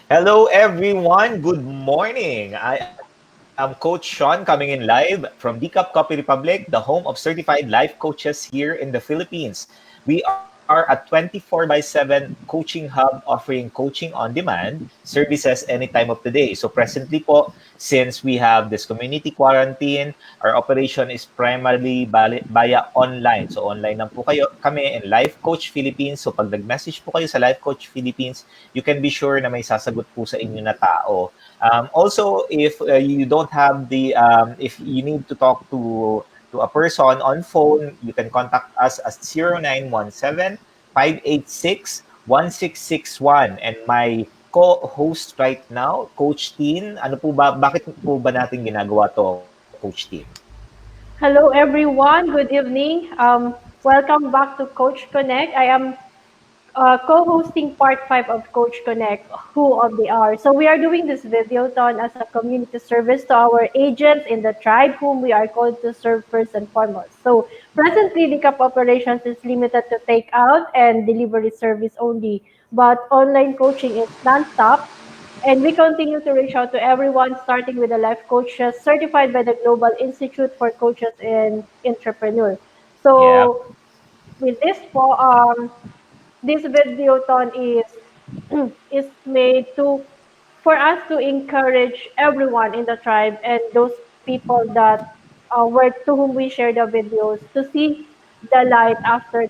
Hello, everyone. Good morning. I am Coach Sean coming in live from Decap Copy Republic, the home of certified life coaches here in the Philippines. We are a 24/7 coaching hub offering coaching on demand services any time of the day. So presently po, since we have this community quarantine, our operation is primarily via online. So online lang po kami in Life Coach Philippines. So pag nag-message po kayo sa Life Coach Philippines, you can be sure na may sasagot po sa inyo na tao. Also, if you don't have if you need to talk to a person on phone, you can contact us at 0917-586-1661. And my co-host right now, Coach Teen, bakit po ba natin ginagawa to, Coach Teen? Hello, everyone. Good evening. Welcome back to Coach Connect. I am co-hosting part 5 of Coach Connect, Who of the Hour. So we are doing this video ton as a community service to our agents in the tribe whom we are called to serve first and foremost. So presently, the CAP operations is limited to takeout and delivery service only, but online coaching is non-stop. And we continue to reach out to everyone, starting with the life coaches certified by the Global Institute for Coaches and Entrepreneurs. Yeah. So with this videothon is is made to for us to encourage everyone in the tribe and those people that were to whom we share the videos to see the light after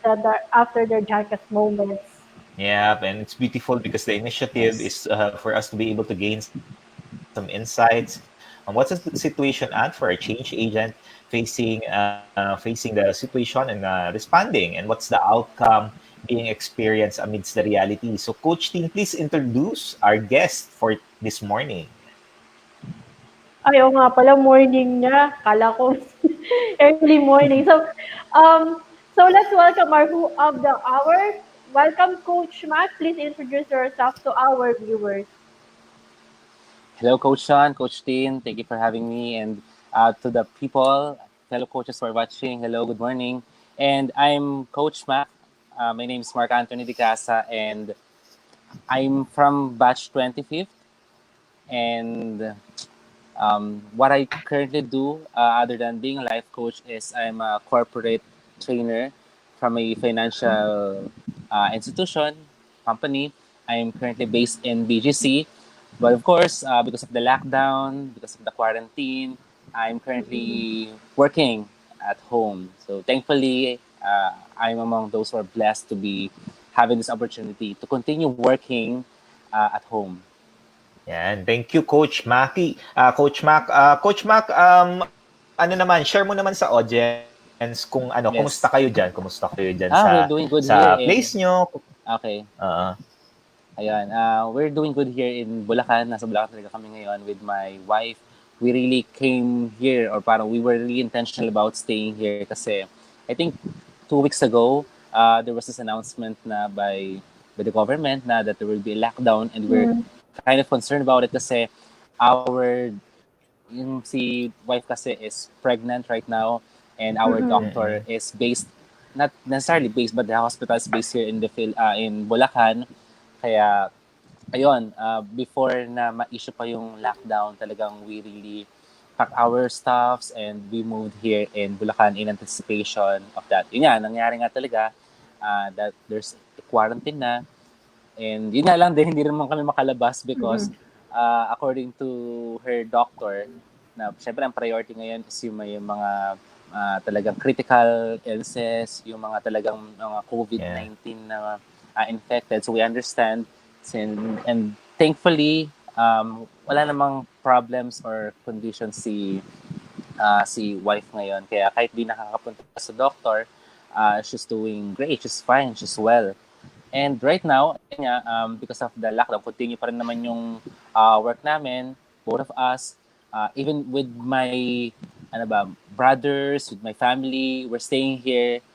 their darkest moments. Yeah, and it's beautiful because the initiative Yes. is for us to be able to gain some insights on what's the situation at for a change agent facing the situation and responding, and what's the outcome being experienced amidst the reality. So, Coach Team, please introduce our guest for this morning. Ay, oo nga pala, morning niya. Kala ko early morning. So let's welcome our Who of the Hour. Welcome, Coach Matt. Please introduce yourself to our viewers. Hello, Coach Sean, Coach Dean. Thank you for having me. And to the people, fellow coaches who are watching, hello, good morning. And I'm Coach Mac. My name is Mark Anthony Decasa, and I'm from batch 25th. And what I currently do, other than being a life coach, is I'm a corporate trainer from a financial institution, company. I'm currently based in BGC. But of course, because of the lockdown, because of the quarantine, I'm currently working at home. So thankfully, I'm among those who are blessed to be having this opportunity to continue working at home. Yan. Thank you, Coach Maki. Coach Mac, ano naman, share mo naman sa audience kung kumusta kayo Yes. diyan? Kumusta kayo diyan We're doing sa good here place in nyo? Okay. Oo. Ayan, we're doing good here in Bulacan. Nasa Bulacan talaga kami ngayon with my wife. We really came here, or parang we were really intentional about staying here kasi I think 2 weeks ago, there was this announcement na by the government na that there will be a lockdown, and we're Mm, kind of concerned about it kasi our yung si wife kasi is pregnant right now, and our mm-mm. doctor Mm. is based, not necessarily based, but the hospital is based here in in Bulacan. Kaya ayun, before na ma-issue pa yung lockdown, talagang we really pack our stuffs and we moved here in Bulacan in anticipation of that. Yun nga, nangyari nga talaga that there's quarantine na. And yun nga lang din, hindi naman kami makalabas because Mm-mm. according to her doctor, na syempre ang priority ngayon is yung may mga talagang critical illnesses, yung mga talagang mga Yeah. COVID-19 na infected. So we understand. And thankfully, wala namang problems or conditions si wife ngayon. Kaya kahit di nakakapunta sa doctor, she's doing great. She's fine. She's well. And right now, ayun nga, because of the lockdown, continue pa rin naman yung work namin, both of us. Even with my brothers, with my family, we're staying here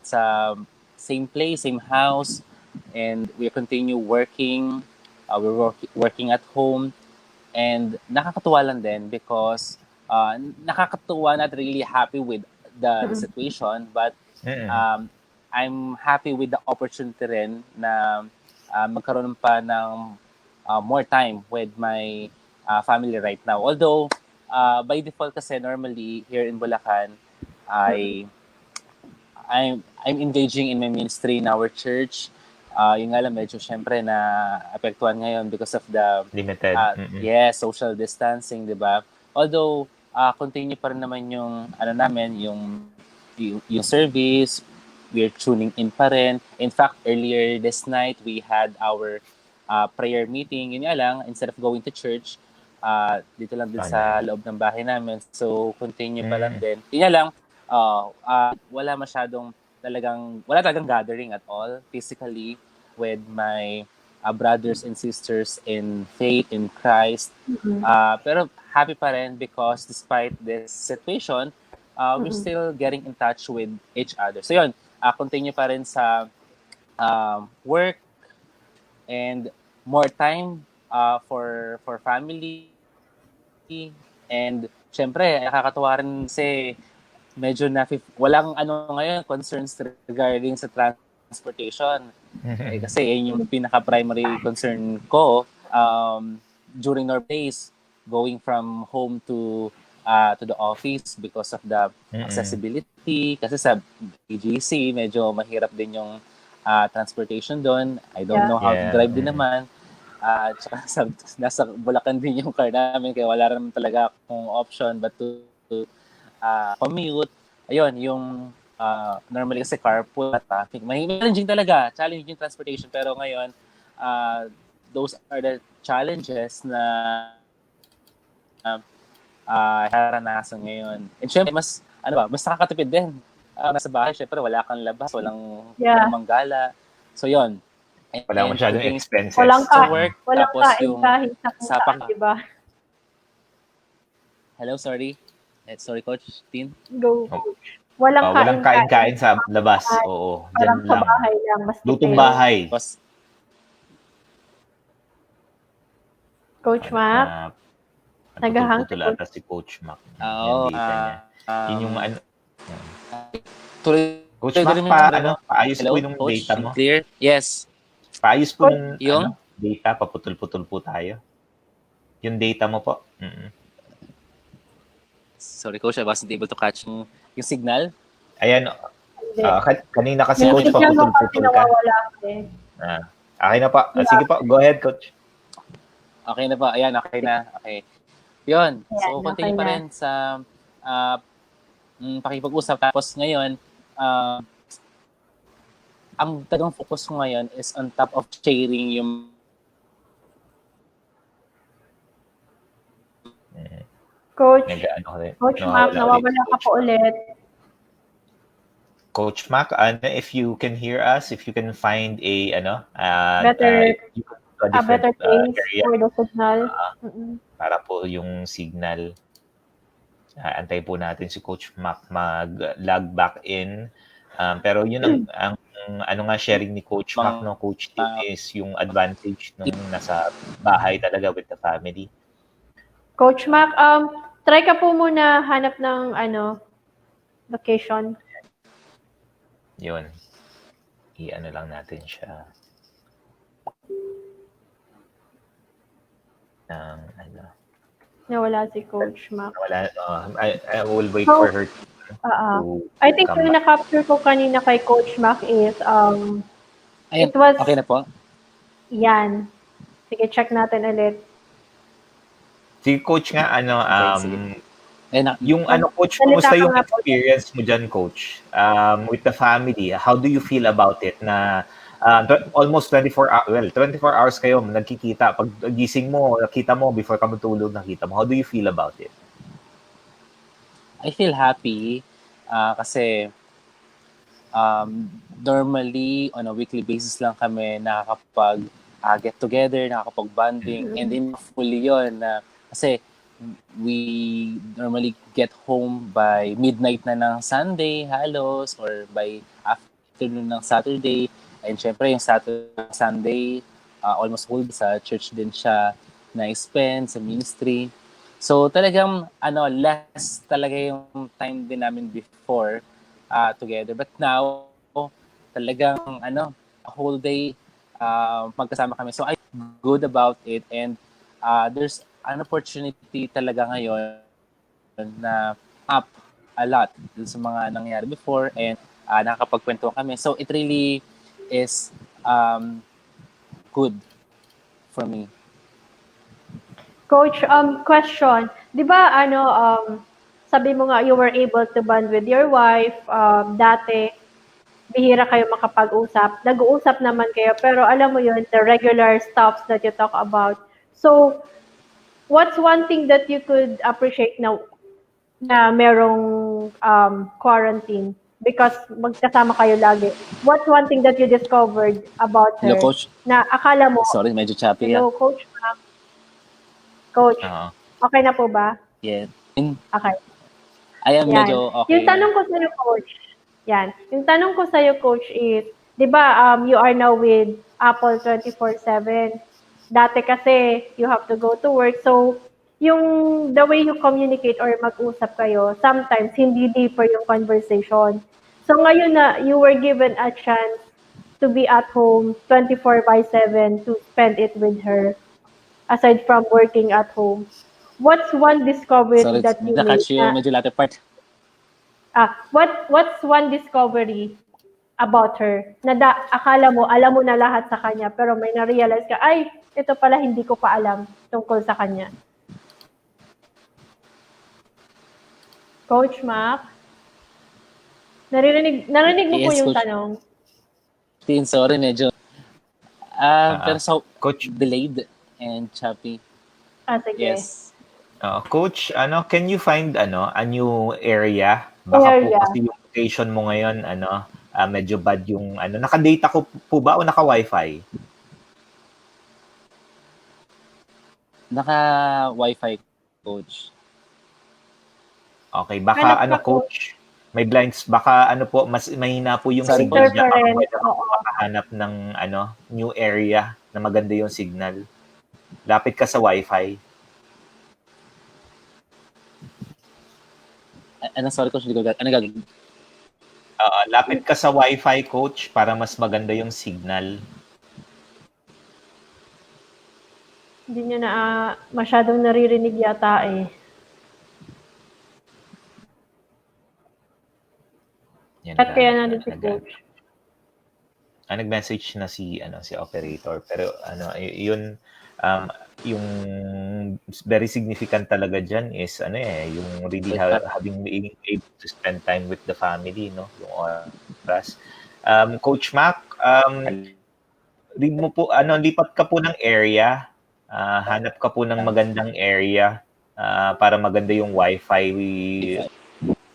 sa same place, same house, and we continue working. Working at home. And nakakatuwa lang din because nakakatuwa, not really happy with the Mm-mm. situation, but Mm. um, I'm happy with the opportunity rin na magkaroon pa ng more time with my family right now. Although, by default kasi normally here in Bulacan, I I'm engaging in my ministry in our church. Yung nga lang medyo syempre na apektuhan ngayon because of the Limited. social distancing, 'di ba? Although continue pa rin naman yung ano namin, yung service, we're tuning in pa rin. In fact, earlier this night we had our prayer meeting. Yun nga lang, instead of going to church, dito lang din sa loob ng bahay namin. So continue pa lang din. Yun nga lang, wala talagang gathering at all physically with my brothers and sisters in faith in Christ. Pero happy pa rin because despite this situation, we're still getting in touch with each other. So yun, continue pa rin sa work and more time for family. And syempre, nakakatuwa rin kasi medyo walang ngayon concerns regarding sa transportation. Kasi yun yung pinaka-primary concern ko during normal days, going from home to the office because of the accessibility. Kasi sa BGC, medyo mahirap din yung transportation doon. I don't know how to drive din naman. Tsaka nasa Bulacan din yung car namin, kaya wala naman talaga akong option but to commute. Ayun, yung normally kasi carpool at traffic. Challenging talaga. Challenging yung transportation. Pero ngayon, those are the challenges na naranasan ngayon. And syempre, mas nakakatipid din. Nasa bahay, syempre, wala kang labas, walang manggala. So, yun. Wala masyadong expenses. Walang work, walang tapos yung kahit sa kuta, diba? Hello, sorry. Sorry, Coach Tin. Go. Walang kain-kain sa labas. Oo, parang dyan sa lang. bahay lang. Lutong bahay. Coach Mac? Nagputol ata si Coach Mac. Yung data niya. Yun yung Coach Mac, paayos po yung data mo. Clear? Yes. Paayos po yung data, paputol-putol po tayo. Yung data mo po. Sorry, Coach, I wasn't able to catch yung signal. Ayan. Kanina kasi, Coach, paputol-putol ka. Okay na po. Sige po, go ahead, Coach. Okay na po. Ayan, okay na. Okay. Yun. So, continue pa rin sa pakipag-usap. Tapos ngayon, ang talagang focus ko ngayon is on top of sharing yung Coach Mac, nawawala ka po ulit. Coach Mac, if you can hear us, if you can find a better place area, for the signal. Para po yung signal. Antay po natin si Coach Mac mag-log back in. Pero yun ang sharing ni Coach Mac, no, Coach Tim, is yung advantage nung nasa bahay talaga with the family. Coach Mac, try ka po muna hanap ng location. Yun. I-ano lang natin siya. Nawala si Coach Mac. Nawala. I will wait for her to I think yung na-capture ko kanina kay Coach Mac is it was okay na po. Yan. Sige, check natin ulit. Si Coach nga, yung Coach, Salita kumusta yung ka nga, experience mo dyan, Coach, with the family? How do you feel about it na almost 24 hours kayo nagkikita. Pag gising mo, nakita mo, before ka matulog, nakita mo. How do you feel about it? I feel happy kasi normally on a weekly basis lang kami nakakapag get together, nakakapag-bonding, and then fully yun kasi we normally get home by midnight na ng Sunday halos or by afternoon ng Saturday. And syempre yung Sunday almost whole sa church din siya na-spend sa ministry. So talagang less talaga yung time din namin before together. But now talagang a whole day magkasama kami. So good about it, and there's an opportunity talaga ngayon na up a lot dun sa mga nangyari before, and nakakapagkwento kami. So it really is good for me. Coach, question. Di ba, sabi mo nga, you were able to bond with your wife, dati, bihira kayo makapag-usap. Nag-uusap naman kayo, pero alam mo yun, the regular stuffs that you talk about. So, what's one thing that you could appreciate na merong quarantine? Because magkasama kayo lagi. What's one thing that you discovered about Hello, her? Coach. Na akala mo, Sorry, medyo choppy. hello, Coach, Coach, Oo. okay na po ba? Yeah. Okay. Ayan, Yan. medyo okay. Yung tanong ko sa'yo, Coach, yan. Yung tanong ko sa'yo, Coach, is, di ba, you are now with Apple 24/7. Dati kasi, you have to go to work. So, yung the way you communicate or mag-usap kayo, sometimes hindi deeper yung conversation. So, ngayon na you were given a chance to be at home 24/7 to spend it with her, aside from working at home, what's one discovery Sorry, that you made nakatch yung medyo latter part. what's one discovery about her na akala mo, alam mo na lahat sa kanya, pero may na-realize ka, ay, ito pala hindi ko pa alam tungkol sa kanya. Coach Mac? Narinig mo po Yes, yung Coach. tanong? Sorry, medyo. Pero so, Coach, delayed and choppy. Sige. Yes. Coach, can you find a new area? Baka po Area. kasi yung location mo ngayon, medyo bad yung naka-data ko po ba o naka-wifi? Naka-Wi-Fi, Coach. Okay, baka Hanap ka, coach, may blinds, baka po, mas mahina po yung Sorry, signal niya. Baka Interference, pwede oo. makahanap ng new area na maganda yung signal. Lapit ka sa wifi. Sorry, Coach, ano gagawin? Lapit ka sa wifi, coach, para mas maganda yung signal. Hindi nyo na masyadong naririnig yata eh. Yan, At kaya nandun si Coach. nag-message na si operator, pero yun yung very significant talaga diyan is yung really having being able to spend time with the family, no, yung oras. Coach Mac, lipat ka po ng area, hanap ka po ng magandang area para maganda yung wifi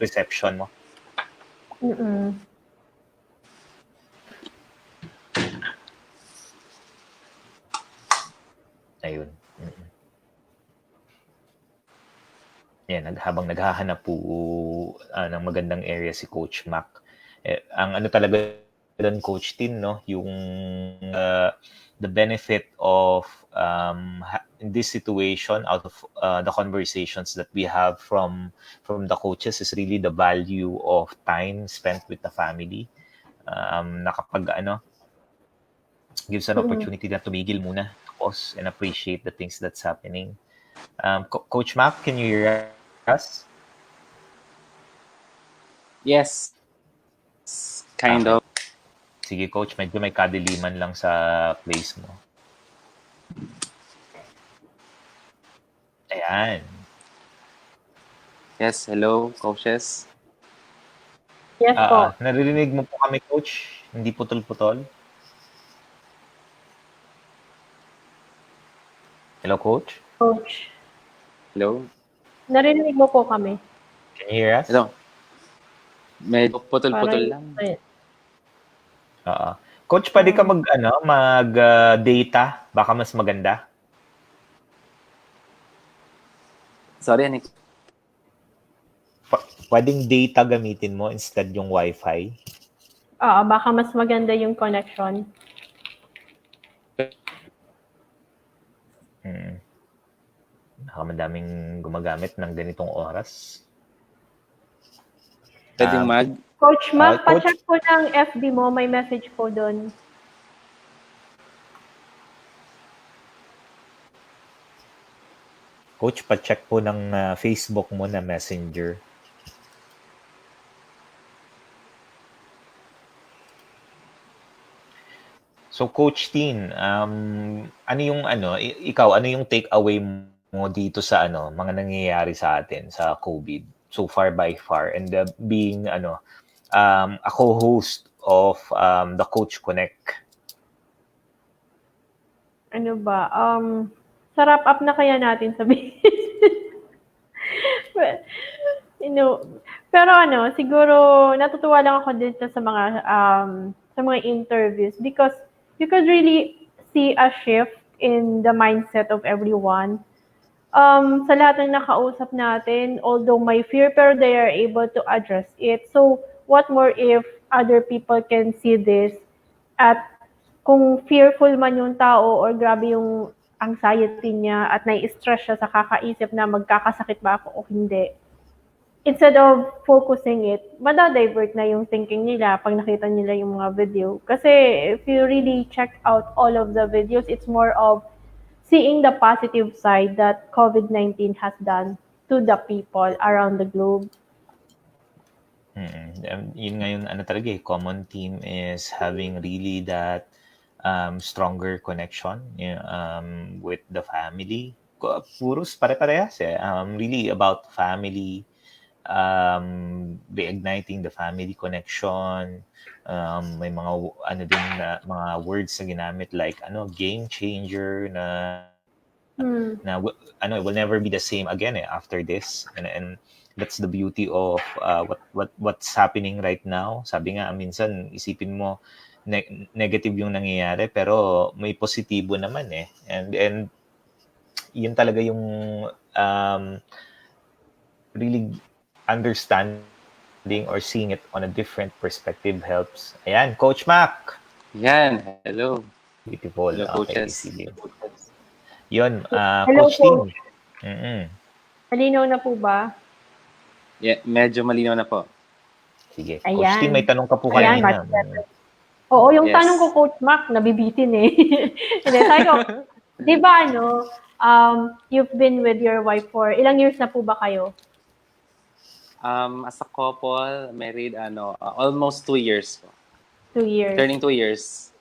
reception mo. Ayun. Yan, habang naghahanap po ng magandang area si Coach Mac. Ang talaga doon, Coach Tin, no, yung the benefit of in this situation, out of the conversations that we have from the coaches, is really the value of time spent with the family. Nakapag gives an opportunity na tumigil muna, pause, and appreciate the things that's happening. Coach Mac, can you hear us? Yes. Kind of. Sige, Coach, medyo may kadiliman lang sa place mo. Ayan. Yes, hello, coaches. Yes po. Naririnig mo po kami, Coach? Hindi putol-putol? Hello, Coach? Coach. Hello? Narinig mo po kami. Can you hear us? Hello? Medyo putol-putol lang. Coach, pwede ka mag-data? Baka mas maganda. Sorry, Anik. Pwedeng data gamitin mo instead yung wifi? Baka mas maganda yung connection. Baka madaming gumagamit ng ganitong oras. Pwedeng Coach Mac, pa-check po ng FB mo, may message po doon. Coach, pa-check po ng Facebook mo na Messenger. So Coach Teen, ano yung ikaw, ano yung take away mo dito sa mga nangyayari sa atin sa COVID so far by far and being a co-host of the Coach Connect. Ano ba? Sa wrap up na kaya natin sabihin. you know, pero siguro natutuwa lang ako dito sa mga interviews because you could really see a shift in the mindset of everyone. Sa lahat ng nakausap natin, although may fear, pero they are able to address it. So, what more if other people can see this at kung fearful man yung tao or grabe yung anxiety niya at nai-stress siya sa kakaisip na magkakasakit ba ako o hindi, instead of focusing it, madadivert na yung thinking nila pag nakita nila yung mga video. Kasi if you really check out all of the videos, it's more of seeing the positive side that COVID-19 has done to the people around the globe. Yun nga yung talaga common theme is having really that stronger connection with the family. Puros pare-parehas really about family, reigniting the family connection. May mga din na mga words na ginamit like game changer na it will never be the same again after this, and that's the beauty of what's happening right now. Sabi nga minsan isipin mo negative yung nangyayari pero may positibo naman and yun talaga yung really understanding or seeing it on a different perspective helps. Ayan, Coach Mac. Yan, hello. Beautiful. Hello, Okay, coaches. sige. Yun, Hello Coach po. Tim. Malinaw na po ba? Yeah, medyo malinaw na po. Sige. Coach Tim, may tanong ka po Ayan, kanina. Oo, yung Yes. tanong ko, Coach Mac, nabibitin eh. Hindi, sabi ko, di ba you've been with your wife for, ilang years na po ba kayo? As a couple, married almost 2 years po. 2 years. Turning 2 years.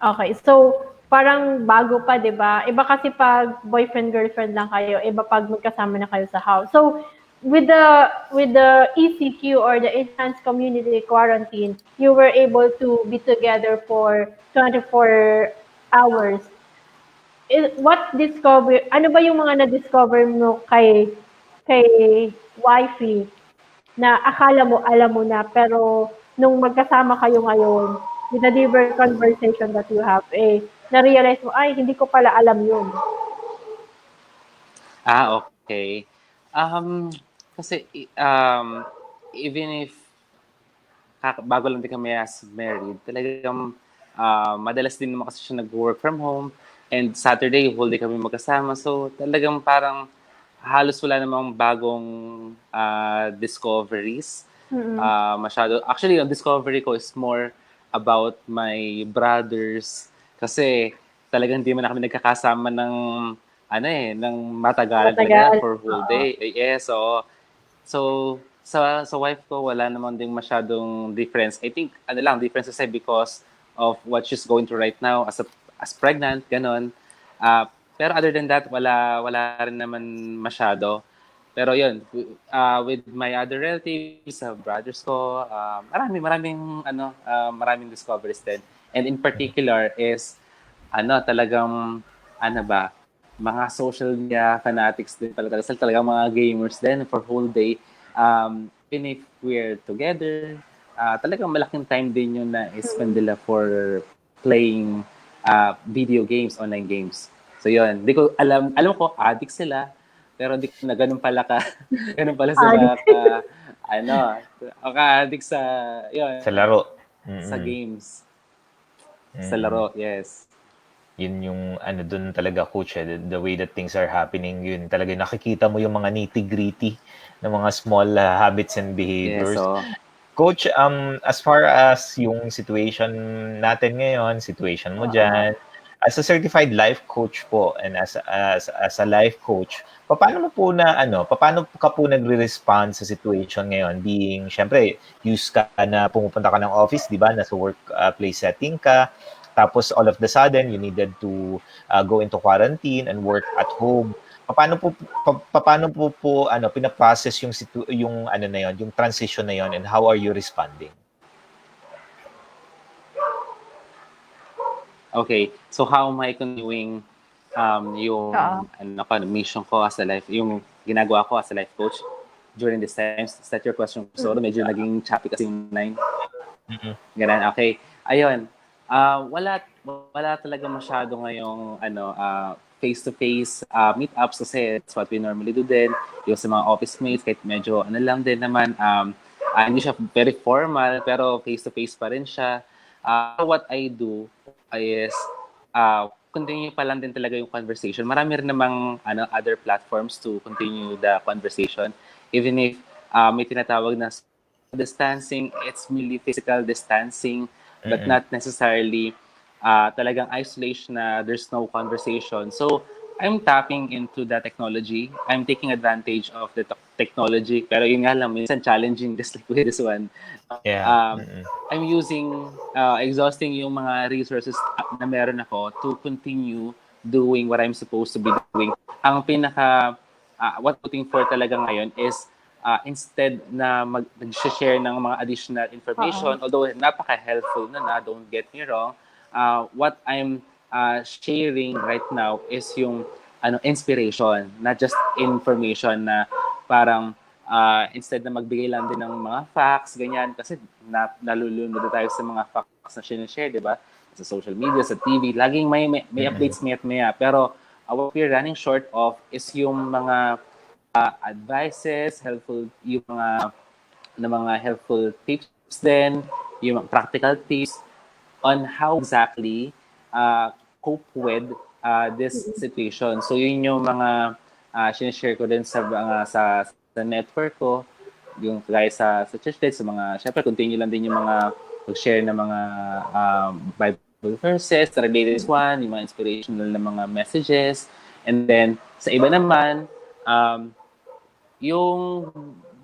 Okay, so parang bago pa, di ba? Iba kasi pag boyfriend-girlfriend lang kayo, iba pag magkasama na kayo sa house. So, with the ECQ or the Enhanced Community Quarantine, you were able to be together for 24 hours. Ano ba yung mga na-discover mo kay wifey na akala mo alam mo na pero nung magkasama kayo ngayon with the different conversation that you have na-realize mo ay hindi ko pala alam yun. Okay. Kasi even if bago lang din kami as married, talagang madalas din naman kasi siya nag-work from home and Saturday, whole day kami magkasama. So talagang parang halos wala namang bagong discoveries. Masyado. Actually, yung discovery ko is more about my brothers kasi talagang hindi man na kami nagkakasama ng ng matagalan talaga for whole day. Yeah, so sa wife ko wala naman ding masyadong difference. I think difference kasi because of what she's going through right now as pregnant, ganon. Pero other than that, wala rin naman masyado. Pero yun, with my other relatives, brothers ko, maraming discoveries din. And in particular is talagang mga social media fanatics din talaga. Talagang mga gamers din for whole day. Even if we're together, talagang malaking time din yun na spend nila for playing video games, online games. So yun, di ko alam ko addict sila, pero di ko na ganun pala sila addict sa yun. Sa laro. Sa games. Sa laro, yes. Yun yung dun talaga, coach, the way that things are happening, yun talaga nakikita mo yung mga nitty-gritty ng mga small habits and behaviors. Yes, so, Coach, as far as yung situation natin ngayon, situation mo dyan, as a certified life coach po and as a life coach, paano ka po nagre-respond sa situation ngayon being syempre used ka na pumupunta ka ng office, 'di ba? Nasa work place setting ka. Tapos all of the sudden you needed to go into quarantine and work at home. Paano po pina-process yung ano na yon, yung transition na yon, and how are you responding? Okay, so how am I continuing yung mission ko as a life, yung ginagawa ko as a life coach during this time? Is that your question? So, medyo naging choppy kasi yung line. Ganun, okay. Ayun, wala talaga masyado ngayong face-to-face meetups kasi it's what we normally do din. Yung sa mga office mates, kahit medyo lang din naman, hindi siya very formal, pero face-to-face pa rin siya. What I do is continue pa lang din talaga yung conversation. Marami rin namang other platforms to continue the conversation. Even if may tinatawag na distancing, it's really physical distancing, but not necessarily talagang isolation na there's no conversation. So, I'm tapping into the technology. I'm taking advantage of the technology. Pero yun nga lang, minsan challenging just like with this one. Yeah. I'm using, exhausting yung mga resources na meron ako to continue doing what I'm supposed to be doing. Ang what I'm looking for talaga ngayon is instead na mag-share ng mga additional information, although napaka-helpful na, don't get me wrong, what I'm sharing right now is yung inspiration, not just information na parang instead na magbigay lang din ng mga facts, ganyan, kasi nalulunod na tayo sa mga facts na sinashare, di ba? Sa social media, sa TV, laging may updates maya. Pero what we're running short of is yung mga advices, yung mga helpful tips din, yung practical tips on how exactly cope with this situation. So yun yung mga sinishare ko din sa network ko, yung kagaya sa church din, sa mga, syempre continue lang din yung mga mag-share ng mga Bible verses, the latest one, yung mga inspirational na mga messages. And then, sa iba naman, yung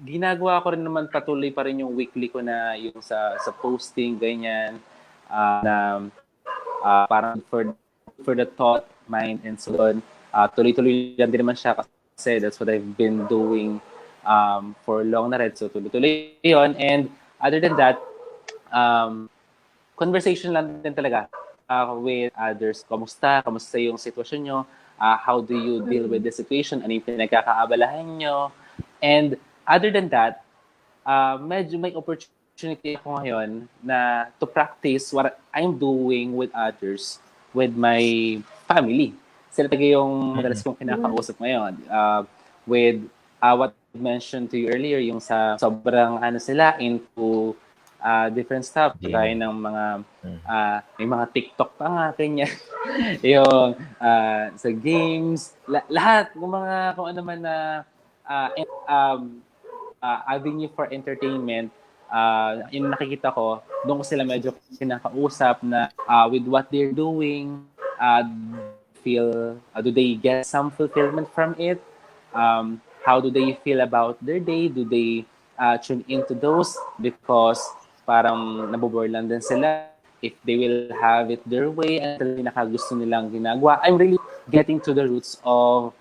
ginagawa ko rin naman patuloy pa rin yung weekly ko na yung sa posting, ganyan, na parang for the thought, mind, and so on. Tuloy-tuloy lang din naman siya kasi that's what I've been doing for long na rin. So tuloy-tuloy yun. And other than that, conversation lang din talaga with others. Kamusta yung sitwasyon nyo? How do you deal with the situation? Ano yung pinagkakaabalahan nyo? And other than that, medyo may opportunity ako ngayon na to practice what I'm doing with others, with my family. Sila talaga yung madalas kong kinakausap ngayon. With what I mentioned to you earlier, yung sa sobrang sila into different stuff, kagaya ng mga may mga TikTok pa nga, kanya. Yung sa games, lahat ng mga kung ano man na avenue for entertainment, yung nakikita ko, doon ko sila medyo kinakausap na with what they're doing, do they get some fulfillment from it? How do they feel about their day? Do they tune into those because parang nabobore lang din sila if they will have it their way and pinakagusto nilang ginagawa? I'm really getting to the roots of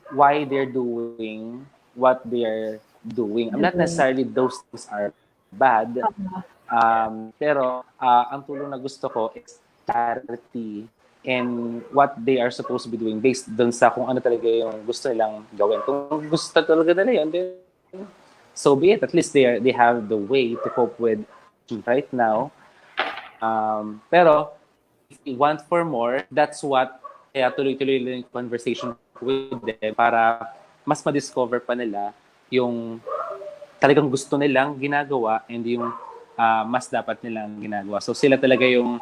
why they're doing what they're doing. I'm not necessarily those things are bad, pero ang tulong na gusto ko is clarity in what they are supposed to be doing based dun sa kung ano talaga yung gusto nilang gawin. Kung gusto talaga nila yun, then so be it. At least they have the way to cope with right now. Pero if you want for more, that's what kaya tuloy-tuloy lang yung conversation with them para mas ma-discover pa nila yung talagang gusto nilang ginagawa and yung mas dapat nilang ginagawa. So sila talaga yung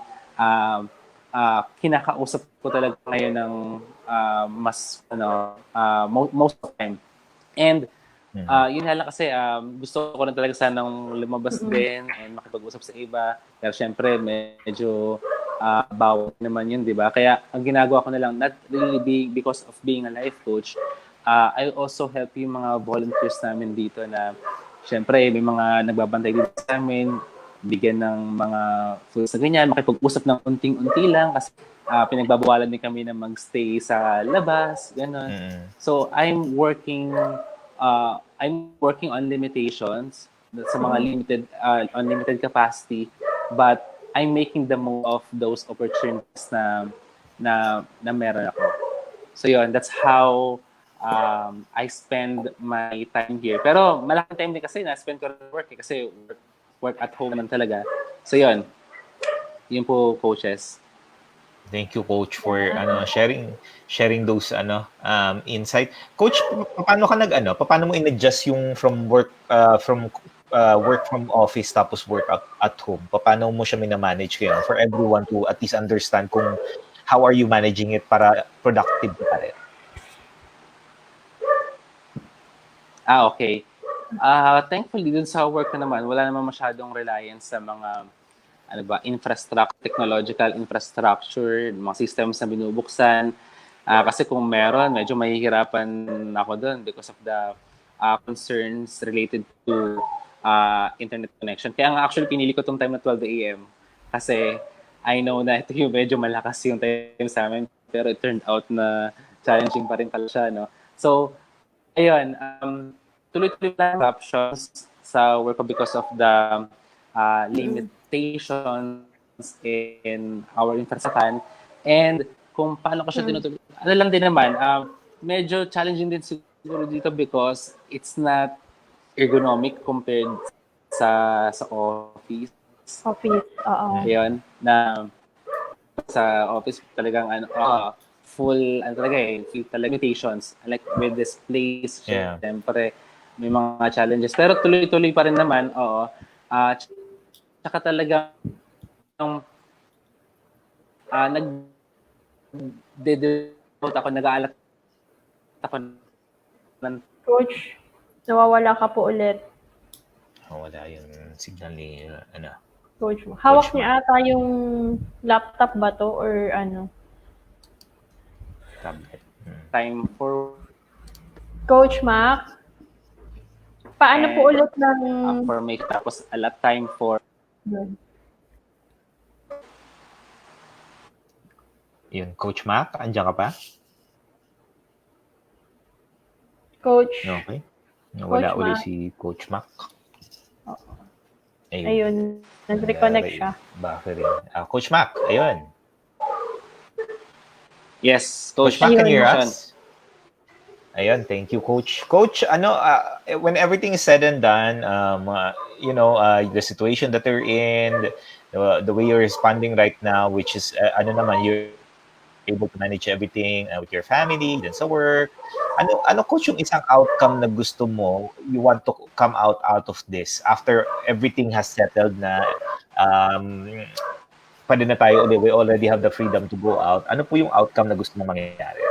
kinakausap ko talaga ngayon ng mas most of the time. And yun lang kasi gusto ko rin talaga sanang lumabas din and makipag-usap sa iba. Pero syempre medyo bawal naman yun, di ba? Kaya ang ginagawa ko na lang, not really because of being a life coach, I also help yung mga volunteers namin dito na syempre may mga nagbabantay dito sa amin, bigyan ng mga foods na ganyan, makipag-usap ng unting-unti lang kasi pinagbabawalan din kami na magstay sa labas, gano'n. So I'm working on limitations sa mga limited unlimited capacity, but I'm making the most of those opportunities na meron ako. So yun, that's how I spend my time here. Pero malaking time din kasi na-spend ko rin work kasi work at home naman talaga. So yun, yun po coaches. Thank you, Coach, for sharing those insight. Coach, paano mo in-adjust yung work from office tapos work at home? Paano mo siya mina-manage kaya for everyone to at least understand kung how are you managing it para productive pa rin? Okay. Thankfully, dun sa work ko naman, wala naman masyadong reliance sa mga technological infrastructure, mga systems na binubuksan. Kasi kung meron, medyo mahihirapan ako doon because of the concerns related to internet connection. Kaya nga actually pinili ko tong time na 12 a.m. Kasi I know na ito yung medyo malakas yung time sa amin, pero it turned out na challenging pa rin pala siya, no? So, ayun, tuloy-tuloy lang options sa work ko because of the limitations in our infrastructure. And kung paano ko siya tinutuloy, ano lang din naman, medyo challenging din siguro dito because it's not ergonomic compared sa office. Office, oo. Ayun, na sa office talagang full limitations, like with displays, Yeah. syempre may mga challenges pero tuloy-tuloy pa rin naman, tsaka talagang nag-devote ako, nag-aalat ako ng Coach, nawawala ka po ulit. Wala yung signal ni Coach, hawak Coach niya ata yung laptop ba to or ano? tablet. time for Coach Mac, paano po ulit ng... formation, tapos a lot time for Yun, Coach Mac, andiyan ka pa? Coach, Okay. Wala Coach uli Mac. si Coach Mac. Ayun, nag-reconnect siya. Bakit rin? Coach Mac, ayun. yes, Coach Coach Mac, can you hear Sean. us? Ayun, thank you, Coach. Coach, when everything is said and done, the situation that you're in, the way you're responding right now, which is, you're able to manage everything with your family, then sa work. Ano, Coach, yung isang outcome na gusto mo, you want to come out of this after everything has settled na, pwede na tayo ulit, we already have the freedom to go out. Ano po yung outcome na gusto mong mangyari?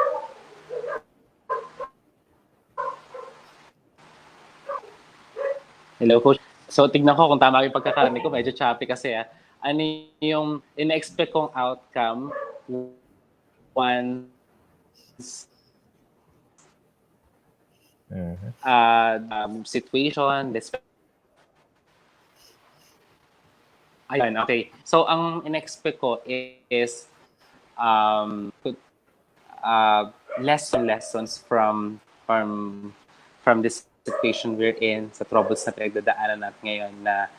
Hello, Coach. So, tignan ko kung tama yung pagkakarinig ko. Medyo choppy kasi. Ano yung in-expect kong outcome once situation, ayun, okay. So, ang in-expect ko is lessons from this situation we're in, sa troubles na pinagdadaanan natin ngayon, na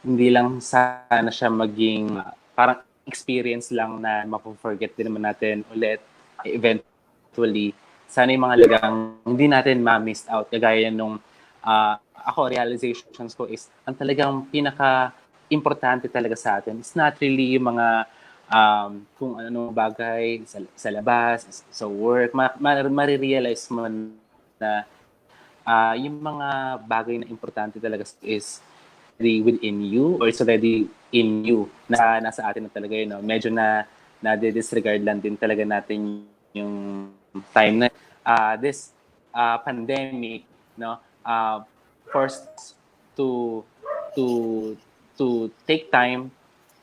hindi lang sana siya maging parang experience lang na mapo-forget din naman natin ulit eventually. Sana yung mga lagang hindi natin ma-missed out. Kagaya nung ako, realizations ko is ang talagang pinaka-importante talaga sa atin. It's not really yung mga kung ano bagay sa labas, sa work. Marirealize mo na yung mga bagay na importante talaga is within you or it's already in you, na nasa atin na talaga yun. No? Medyo na-disregard lang din talaga natin yung time na this pandemic, no, forced to take time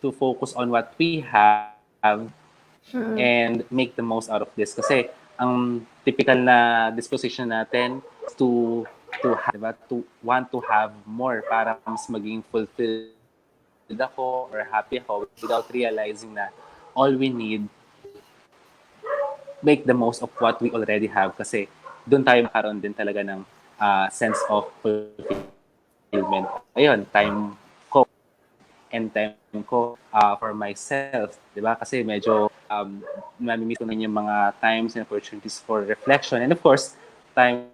to focus on what we have and Mm-mm. make the most out of this. Kasi ang typical na disposition natin is to have, diba? To want to have more para mas maging fulfilled ako or happy ako without realizing na all we need is make the most of what we already have kasi doon tayo makaroon din talaga ng sense of fulfillment. Ayun, time ko and time ko for myself, 'di ba? Kasi medyo nami-miss ko na rin yung mga times and opportunities for reflection and of course, time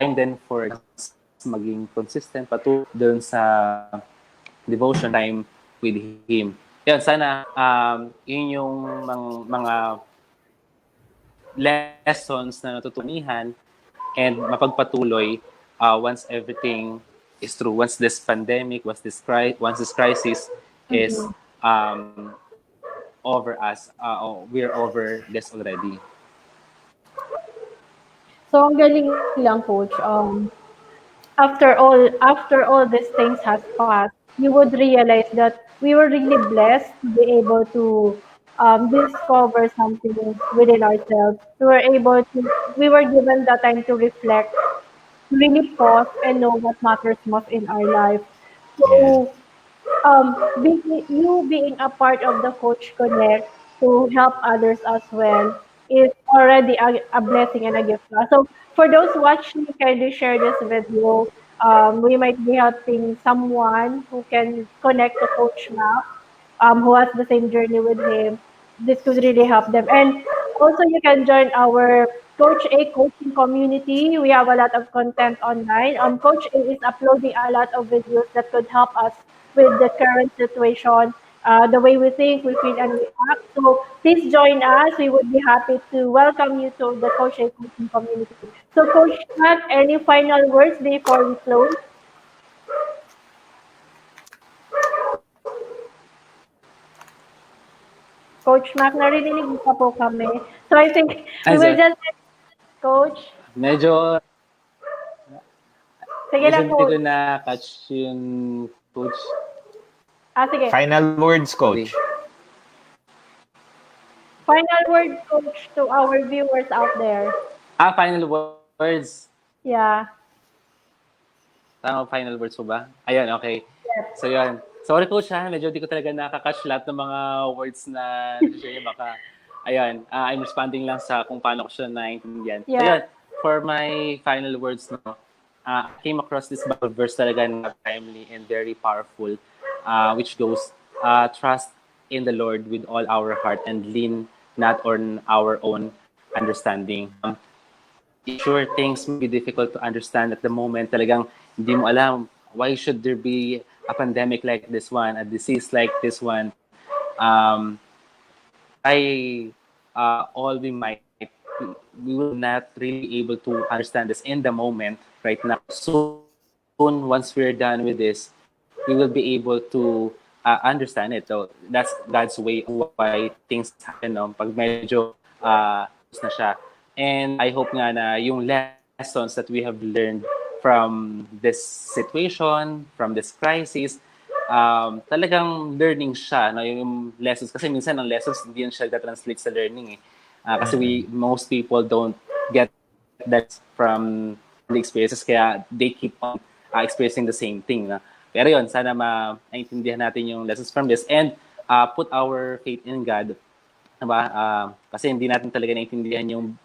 din for mas maging consistent patuloy doon sa devotion time with Him. Yan, sana yun yung mga lessons na natutunihan and mapagpatuloy once everything is through. Once this pandemic, once this crisis is Mm-mm. over us, we're over this already. So ang galing lang, coach. After all these things has passed, you would realize that we were really blessed to be able to discover something within ourselves. We were given the time to reflect, to really pause and know what matters most in our life. Yeah. So being a part of the Coach Connect to help others as well is already a blessing and a gift to us. So for those watching, kindly share this video. We might be helping someone who can connect to Coach Mac, who has the same journey with him. This could really help them. And also, you can join our Coach A coaching community. We have a lot of content online. Coach A is uploading a lot of videos that could help us with the current situation, the way we think, we feel, and we act. So please join us. We would be happy to welcome you to the Coach A coaching community. So, Coach Matt, any final words before we close? Coach Mac, narinig mo pa po kami. So I think we Ay, will sorry. just Coach. Medyo, Sige medyo lang, hindi ko Coach. na-catch yung coach. Sige. Final words, Sorry. coach. Final word, Coach, to our viewers out there. Final words. Yeah. Tama, final words po ba? Ayun, okay. Yes. So, yun. Sorry, coach, ha. Medyo di ko talaga nakakatch lahat ng mga words na share niya. Baka, ayun, I'm responding lang sa kung paano ko siya naintindihan. So, Yeah. yun. For my final words, no, I came across this Bible verse talaga na timely and very powerful, which goes, trust in the Lord with all our heart and lean not on our own understanding. Sure, things may be difficult to understand at the moment. Talagang hindi mo alam why should there be a pandemic like this one, a disease like this one. Try all we might. We will not really able to understand this in the moment right now. Soon, once we're done with this, we will be able to understand it. So that's God's way of why things happen. No? Pag medyo na siya. And I hope nga na yung lessons that we have learned from this situation, from this crisis, talagang learning siya. No? Yung lessons, kasi minsan ang lessons hindi yan siya translate sa learning. Kasi most people don't get that from the experiences, kaya they keep on experiencing the same thing. Na? Pero yun, sana maintindihan natin yung lessons from this and put our faith in God. Diba? Kasi hindi natin talaga naintindihan yung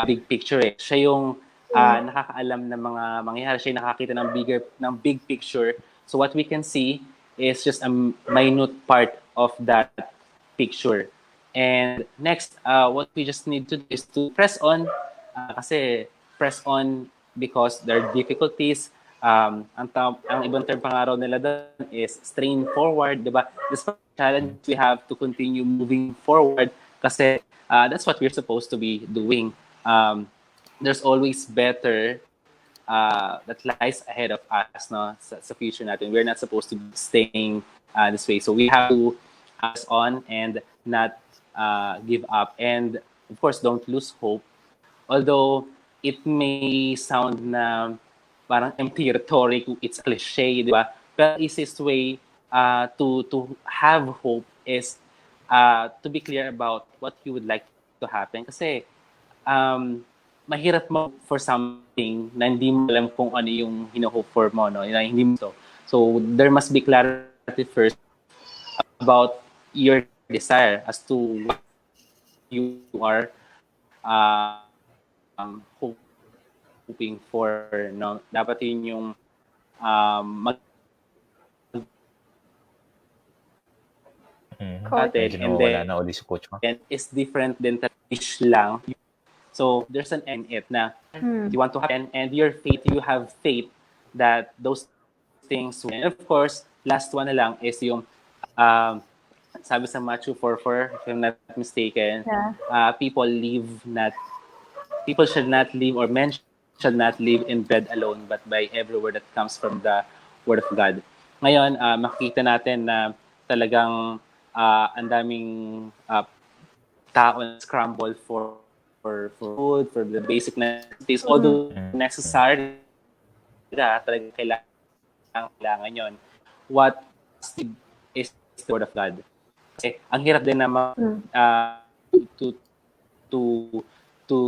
big picture eh. Siya yung nakakaalam ng mga mangyayari. Siya yung nakakita ng big picture. So what we can see is just a minute part of that picture. And next, what we just need to do is to press on. Kasi press on because there are difficulties. Ang ibang term pangaraw nila doon is strain forward, di ba? Despite challenge, we have to continue moving forward kasi that's what we're supposed to be doing. There's always better that lies ahead of us, no, sa future natin. We're not supposed to be staying this way. So we have to press on and not give up. And of course, don't lose hope. Although it may sound na parang empty rhetoric, it's a cliche, di ba? Pero easiest way to have hope is to be clear about what you would like to happen. Kasi um, mahirap mag-hope for something na hindi mo alam kung ano yung hino-hope for mo, no? Na hindi mo so. So there must be clarity first about your desire as to what you are hoping for, no? Dapat yun yung maging natin, Coach. and Medyo then nawawala na uli si Coach Mac. is different than wish lang. So there's an end it na Hmm. you want to happen, and your faith, you have faith that those things will happen. And of course, last one na lang is yung um, sabi sa Matthew 4:4, if I'm not mistaken, Yeah. people should not live, or men should not live in bread alone, but by every word that comes from the word of God. Ngayon, makikita natin na talagang ang daming tao na scramble for food, for the basic necessities, although Mm. necessary talaga kailangan yon. What is the word of God. Kasi ang hirap din na Mm. to to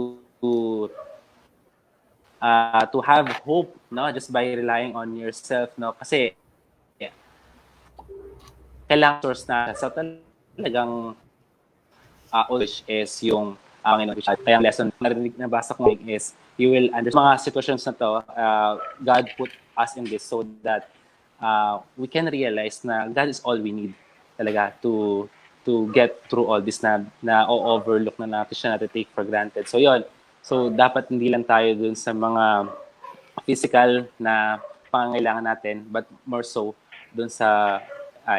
to have hope, no, just by relying on yourself, no, kasi kailangan source na. So talagang always is yung Panginoon. Kaya ang lesson nabasa ko is you will understand mga situations na to. God put us in this so that we can realize na God is all we need talaga to get through all this na overlook na natin siya, natin take for granted. So yon. So dapat hindi lang tayo dun sa mga physical na pangangailangan natin, but more so dun sa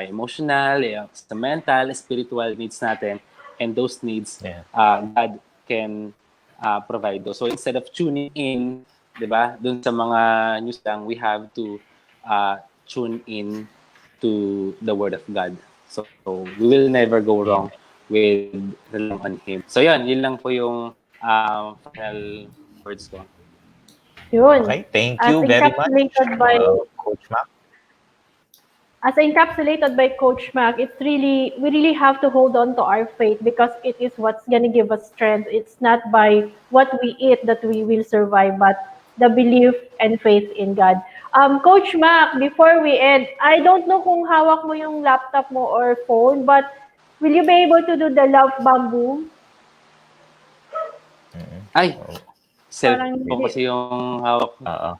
emotional, sa mental, spiritual needs natin, and those needs God can provide those. So instead of tuning in, 'di ba, dun sa mga news lang, we have to tune in to the word of God. So we will never go wrong with relying on Him. So yun lang po yung final words ko. Yun. Okay, thank As you very much, encapsulated by Coach Mac. Coach Mac, it's really we really have to hold on to our faith because it is what's gonna give us strength. It's not by what we eat that we will survive, but the belief and faith in God. Coach Mac, before we end, I don't know kung hawak mo yung laptop mo or phone, but will you be able to do the love bamboo? Ay, Parang cellphone hindi. kasi yung hawak ko. Oo.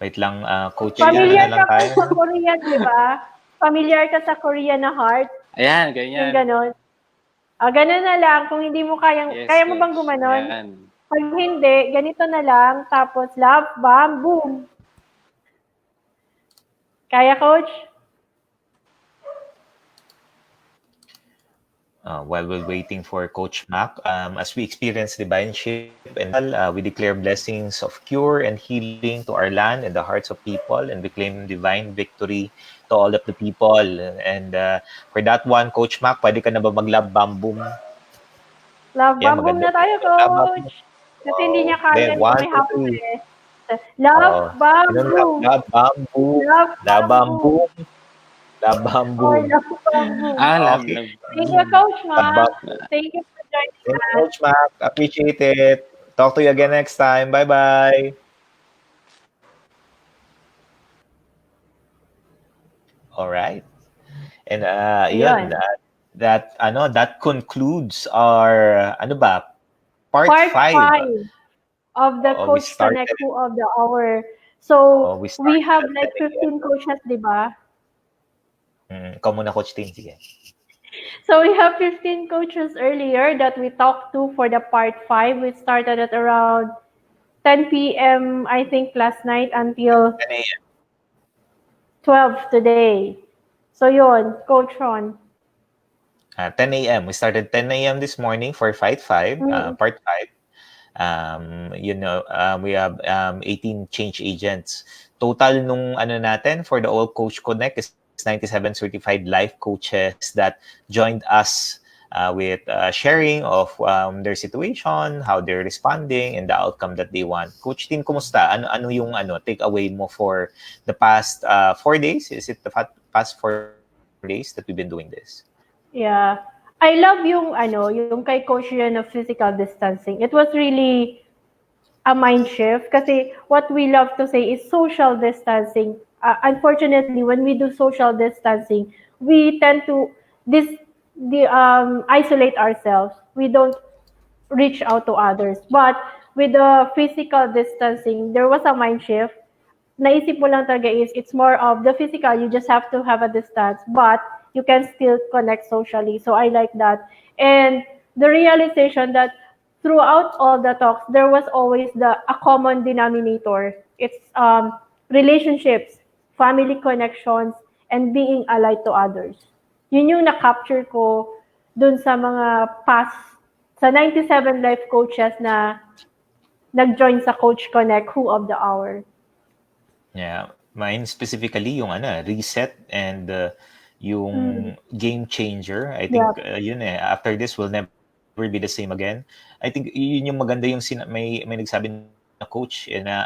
Wait lang, Coach, Familiar ano ka lang tayo, sa no? Korean, di ba? Familiar ka sa Korean na heart? Ayan, Yung ganyan. ganon. Ganun na lang. Kung hindi mo Yes, kaya mo bang coach. gumanon? Yan. Pag hindi, ganito na lang. Tapos, love, bam, boom. Kaya, coach? While we're waiting for Coach Mac, as we experience divineship and we declare blessings of cure and healing to our land and the hearts of people, and we claim divine victory to all of the people. And for that one, Coach Mac, pwede ka na ba mag-love bomb boom? Love, Yeah, bam, boom maganda. na tayo, Love bomb boom. coach. Kasi hindi niya kaya Then, yung one, may two, hapon three. eh. Love, bam, Yun ang boom. love bomb boom. Love, Love bam, bomb boom. boom. Love bomb Or boom. love, bam, boom. Love, Okay. love. Thank you, Coach Love Mac. bomb. Thank you for joining Thank you, us. Coach Mac. Appreciate it. Talk to you again next time. Bye-bye. All right. And yun, Ayun. that concludes our part Part 5. 5 of the We Coach started Connect Who of the Hour. So, we we started have at like 10 a.m. 15 coaches, di ba? Ikaw muna, Coach Tin. Sige. So, we have 15 coaches earlier that we talked to for the part 5. We started at around 10 p.m., I think, last night until 10 a.m. 12 today. So, yun, Coach Ron. 10 a.m. We started 10 a.m. this morning for Fight 5, Mm. part 5. We have 18 change agents. Total nung natin for the All Coach Connect is 97 certified life coaches that joined us with sharing of their situation, how they're responding, and the outcome that they want. Coach Tin, kumusta? Ano yung takeaway mo for the past 4 days? Is it the past 4 days? days that we've been doing this. Yeah. I love yung kay Coach Yan of physical distancing. It was really a mind shift kasi what we love to say is social distancing. Unfortunately, when we do social distancing, we tend to this isolate ourselves. We don't reach out to others. But with the physical distancing, there was a mind shift. Naisip mo lang talaga is it's more of the physical, you just have to have a distance, but you can still connect socially. So I like that. And the realization that throughout all the talks, there was always a common denominator. It's relationships, family connections, and being allied to others. Yun yung na-capture ko dun sa mga past, sa 97 life coaches na nag-join sa Coach Connect Who of the Hour. Yeah, mine specifically yung reset and Mm. yung game changer. I Yeah. think yun after this will never be the same again. I think yun yung maganda yung may nagsabi na coach na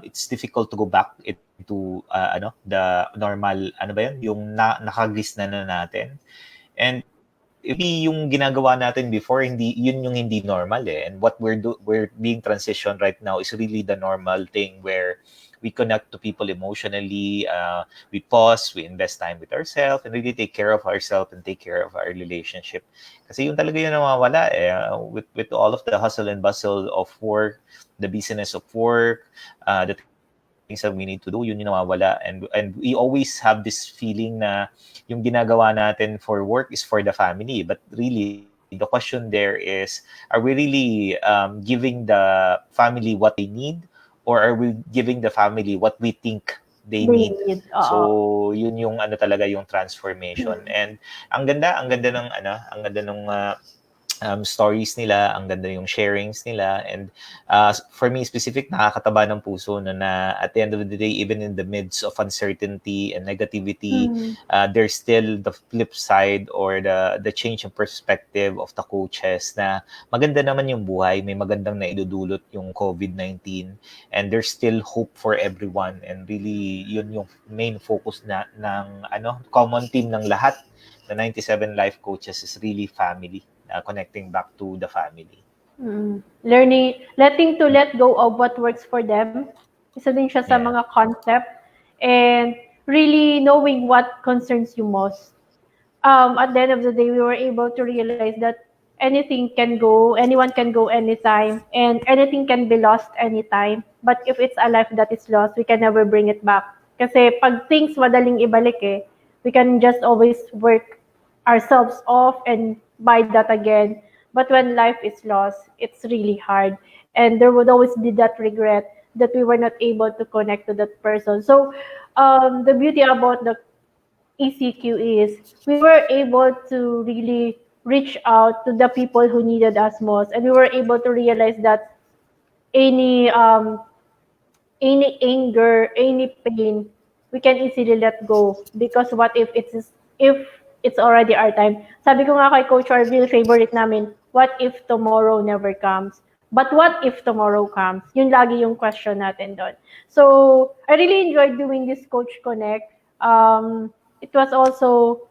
it's difficult to go back into the normal ba yun yung nakagis na natin. And if yung ginagawa natin before hindi yun yung hindi normal and what we're being transitioned right now is really the normal thing where we connect to people emotionally, we pause, we invest time with ourselves and really take care of ourselves and take care of our relationship kasi yung talaga yun nawawala with all of the hustle and bustle of work, the business of work, the things that we need to do, yun yung nawawala and we always have this feeling na yung ginagawa natin for work is for the family. But really, the question there is, are we really giving the family what they need, or are we giving the family what we think they need? They need. Oo. So, yun yung talaga yung transformation. And ang ganda ng ang ganda ng stories nila, ang ganda yung sharings nila. And for me specific, nakakataba ng puso na at the end of the day, even in the midst of uncertainty and negativity, Mm. there's still the flip side or the change in perspective of the coaches na maganda naman yung buhay, may magandang naidudulot yung COVID-19 and there's still hope for everyone and really yun yung main focus ng common team ng lahat. The 97 life coaches is really family, connecting back to the family. Letting to let go of what works for them. Isa din siya sa Yeah. mga concept. And really knowing what concerns you most. At the end of the day, we were able to realize that anyone can go anytime, and anything can be lost anytime. But if it's a life that is lost, we can never bring it back. Kasi pag things madaling ibalik we can just always work ourselves off and buy that again. But when life is lost, it's really hard. And there would always be that regret that we were not able to connect to that person. So the beauty about the ECQ is we were able to really reach out to the people who needed us most, and we were able to realize that any um, any anger, any pain, we can easily let go because what if it's already our time. Sabi ko nga kay Coach Arville, favorite namin, what if tomorrow never comes? But what if tomorrow comes? Yun lagi yung question natin doon. So, I really enjoyed doing this Coach Connect. It was also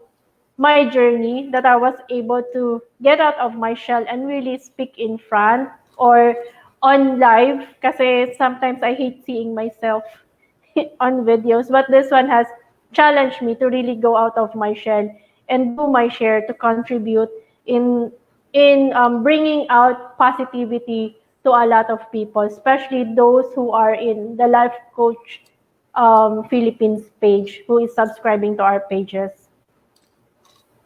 my journey that I was able to get out of my shell and really speak in front or on live kasi sometimes I hate seeing myself on videos, but this one has challenged me to really go out of my shell and do my share to contribute in bringing out positivity to a lot of people, especially those who are in the life coach Philippines page who is subscribing to our pages.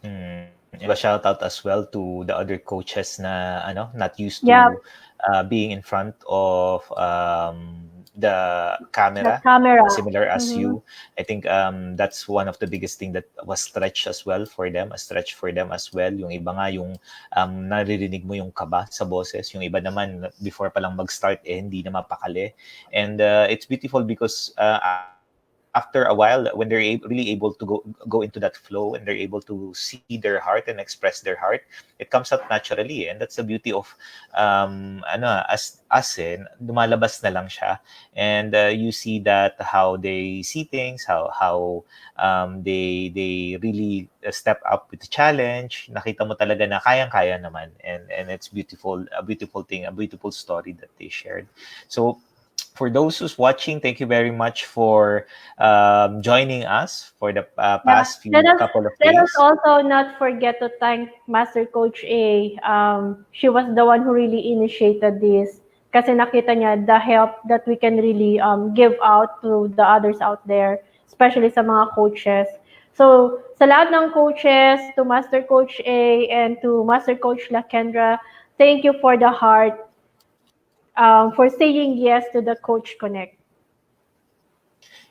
And a shout out as well to the other coaches na not used Yeah, to being in front of the the camera, camera. similar as Mhm. you. I think that's one of the biggest thing that was stretch as well for them, a stretch for them as well. Yung iba nga yung naririnig mo yung kaba sa boses, yung iba naman before pa lang mag-start hindi na mapakali. And it's beautiful because actually after a while, when they're really able to go into that flow, and they're able to see their heart and express their heart, it comes out naturally. And that's the beauty of as us in lumalabas na lang siya. And you see that how they see things, how they really step up with the challenge. Nakita mo talaga na kayang-kaya naman, and it's beautiful, a beautiful thing, a beautiful story that they shared. So for those who's watching, thank you very much for joining us for the Yeah, past few couple of let us days. also not forget to thank Master Coach A. She was the one who really initiated this kasi nakita niya the help that we can really give out to the others out there, especially sa mga coaches. So, sa lahat ng coaches, to Master Coach A and to Master Coach Lakendra, thank you for the heart, for saying yes to the Coach Connect.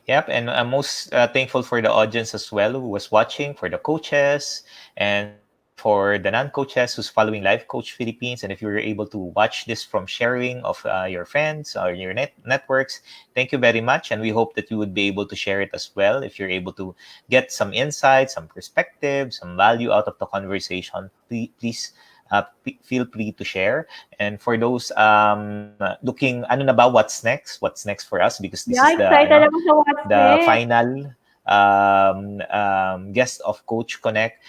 Yep, and I'm most thankful for the audience as well who was watching, for the coaches, and for the non-coaches who's following Life Coach Philippines. And if you were able to watch this from sharing of your friends or your networks, thank you very much. And we hope that you would be able to share it as well. If you're able to get some insight, some perspective, some value out of the conversation, please feel free to share. And for those looking, ano na ba, what's next for us, because this is Yeah, the excited ako sa what's the next. final guest of Coach Connect.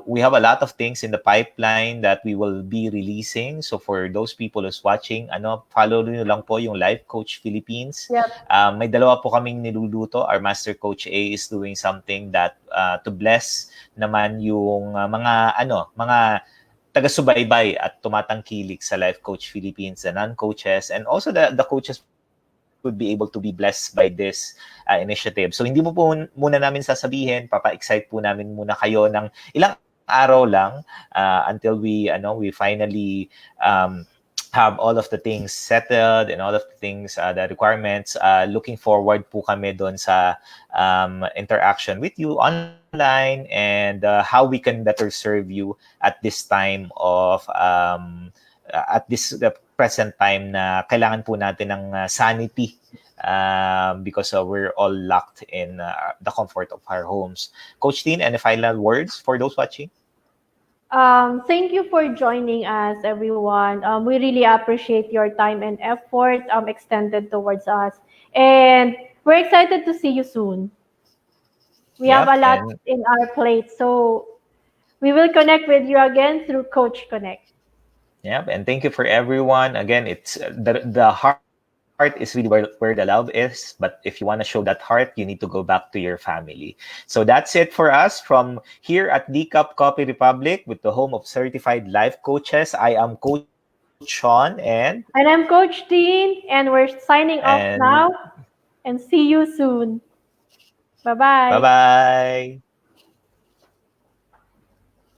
We have a lot of things in the pipeline that we will be releasing. So for those people who's watching, follow nyo lang po yung Life Coach Philippines. Yep. May dalawa po kaming niluluto. Our Master Coach A is doing something that to bless naman yung mga taga-subaybay at tumatangkilik sa Life Coach Philippines, the non-coaches, and also the coaches would be able to be blessed by this initiative. So hindi mo po muna namin sasabihin, papa-excite po namin muna kayo ng ilang araw lang until we finally have all of the things settled and all of the things, the requirements. Looking forward po kami doon sa interaction with you online, and how we can better serve you at this time of at this the present time na kailangan po natin ng sanity, because we're all locked in the comfort of our homes. Coach Tin, any final words for those watching? Thank you for joining us, everyone. We really appreciate your time and effort extended towards us. And we're excited to see you soon. We have Yep, a lot and in our plate. So we will connect with you again through Coach Connect. Yep, and thank you for everyone. Again, it's the heart is really where the love is. But if you want to show that heart, you need to go back to your family. So that's it for us from here at Decap Copy Republic, with the home of certified life coaches. I am Coach Sean, And I'm Coach Dean, and we're signing off and now. And see you soon. Bye bye bye. bye.